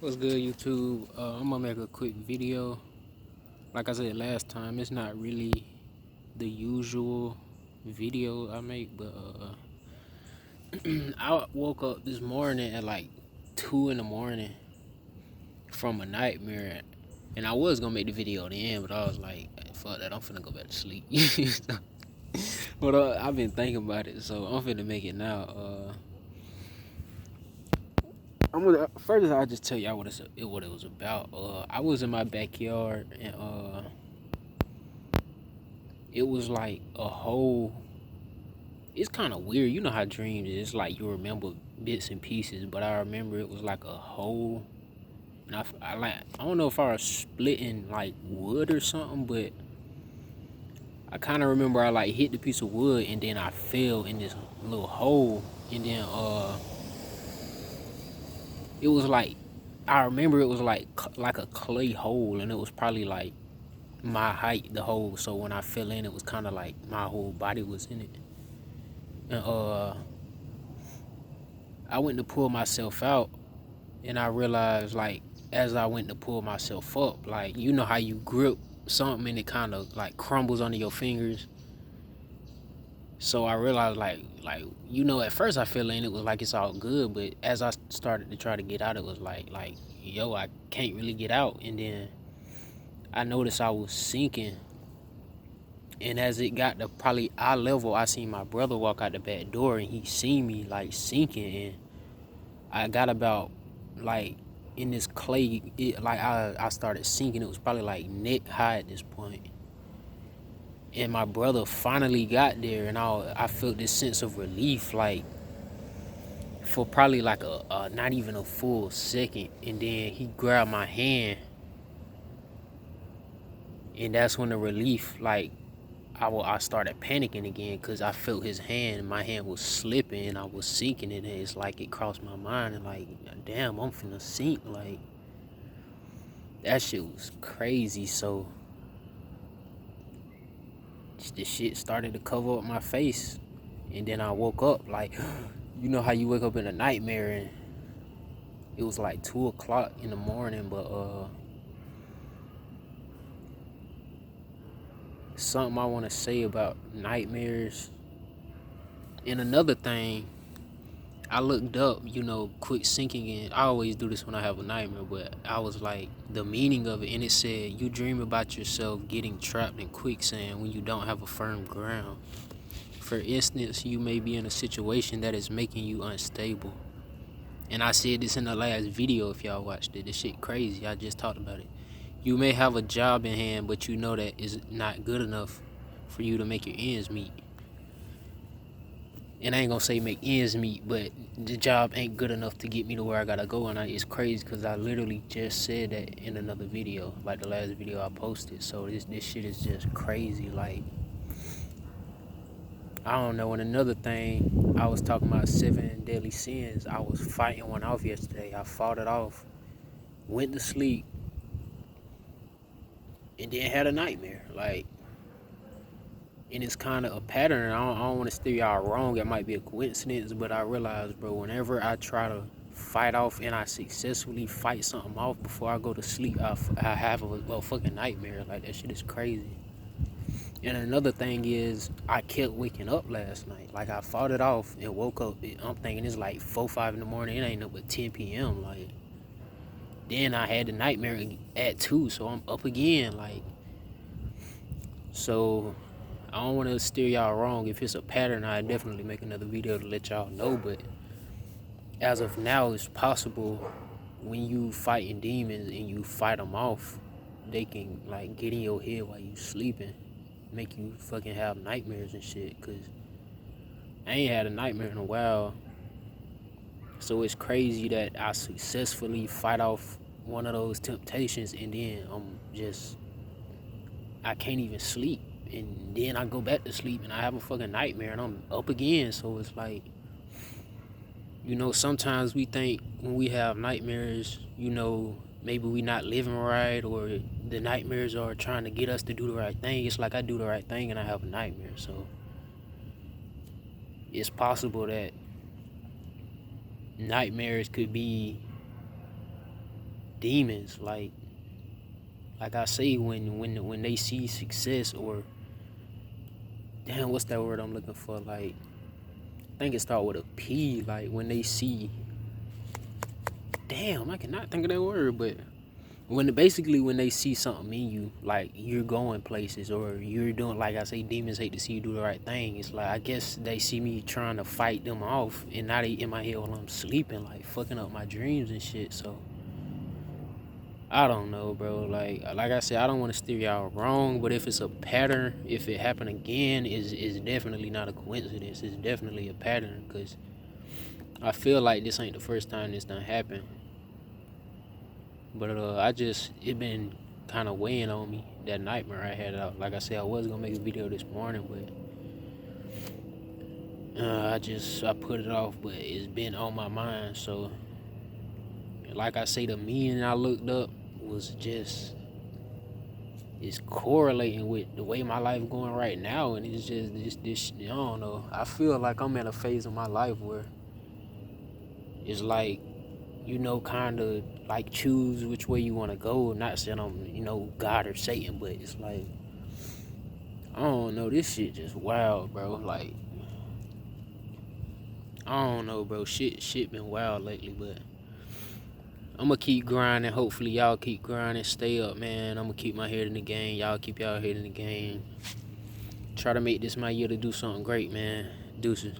What's good, YouTube? I'm gonna make a quick video. Like I said last time, it's not really the usual video I make, but I woke up this morning at like 2 in the morning from a nightmare, and I was gonna make the video then, but I was like, fuck that, I'm finna go back to sleep. But I've been thinking about it, so I'm finna make it now. I'm gonna first I'll just tell y'all what it was about. I was in my backyard and it was like a whole. It's kind of weird. You know how dreams is. It's like you remember bits and pieces, but I remember it was like a whole. And I don't know if I was splitting like wood or something, but I kind of remember I like hit the piece of wood and then I fell in this little hole, and then it was like I remember it was like a clay hole, and it was probably like my height, the hole. So when I fell in, it was kind of like my whole body was in it, and I went to pull myself out, and I realized like as I went to pull myself up, like you know how you grip something and it kind of like crumbles under your fingers. So I realized at first I fell in, it was like it's all good, but as I started to try to get out, it was like yo, I can't really get out. And then I noticed I was sinking, and as it got to probably eye level, I seen my brother walk out the back door, and he seen me like sinking, and I got about like in this clay, I started sinking. It was probably like neck high at this point. And my brother finally got there, and I felt this sense of relief, like for probably like a not even a full second. And then he grabbed my hand, and that's when the relief, like I started panicking again because I felt his hand, and my hand was slipping, and I was sinking, and it's like it crossed my mind, and like, damn, I'm finna sink, like. That shit was crazy. So the shit started to cover up my face, and then I woke up like, you know how you wake up in a nightmare, and it was like 2 o'clock in the morning. But something I want to say about nightmares. And another thing, I looked up, quick sinking, and I always do this when I have a nightmare, but I was like, the meaning of it, and it said, you dream about yourself getting trapped in quicksand when you don't have a firm ground. For instance, you may be in a situation that is making you unstable. And I said this in the last video if y'all watched it. This shit crazy. I just talked about it. You may have a job in hand, but you know that is not good enough for you to make your ends meet. And I ain't gonna say make ends meet, but the job ain't good enough to get me to where I gotta go. And it's crazy because I literally just said that in another video, like the last video I posted. So this shit is just crazy. Like, I don't know. And another thing, I was talking about 7 deadly sins. I was fighting one off yesterday. I fought it off, went to sleep, and then had a nightmare. Like, and it's kind of a pattern. I don't want to steer y'all wrong. It might be a coincidence, but I realized, bro, whenever I try to fight off and I successfully fight something off before I go to sleep, I have a fucking nightmare. Like, that shit is crazy. And another thing is, I kept waking up last night. Like, I fought it off and woke up. I'm thinking it's like 4, 5 in the morning. It ain't no but 10 p.m. Like, then I had the nightmare at 2, so I'm up again. Like, so I don't want to steer y'all wrong. If it's a pattern, I definitely make another video to let y'all know. But as of now, it's possible when you fighting demons and you fight them off, they can like get in your head while you sleeping, make you fucking have nightmares and shit. Cause I ain't had a nightmare in a while, so it's crazy that I successfully fight off one of those temptations, and then I can't even sleep, and then I go back to sleep and I have a fucking nightmare and I'm up again. So it's like, sometimes we think when we have nightmares, maybe we not living right, or the nightmares are trying to get us to do the right thing. It's like I do the right thing and I have a nightmare. So it's possible that nightmares could be demons. Like I say, when they see success, or damn, what's that word I'm looking for? Like, I think it starts with a P. Like when they see, damn, I cannot think of that word, but when they see something in you, like you're going places or you're doing, like I say, demons hate to see you do the right thing. It's like, I guess they see me trying to fight them off, and now they in my head while I'm sleeping, like fucking up my dreams and shit. So I don't know, bro. Like I said, I don't want to steer y'all wrong, but if it's a pattern, if it happened again, is definitely not a coincidence. It's definitely a pattern, because I feel like this ain't the first time this done happened. But it been kind of weighing on me, that nightmare I had out. Like I said, I was gonna make a video this morning, but I put it off. But it's been on my mind. So, like I say, the meaning I looked up was just, it's correlating with the way my life going right now, and it's just this. I don't know. I feel like I'm at a phase of my life where it's like, kind of like choose which way you want to go. Not saying I'm, God or Satan, but it's like, I don't know. This shit just wild, bro. Like, I don't know, bro. Shit been wild lately, but I'm gonna keep grinding. Hopefully, y'all keep grinding. Stay up, man. I'm gonna keep my head in the game. Y'all keep y'all head in the game. Try to make this my year to do something great, man. Deuces.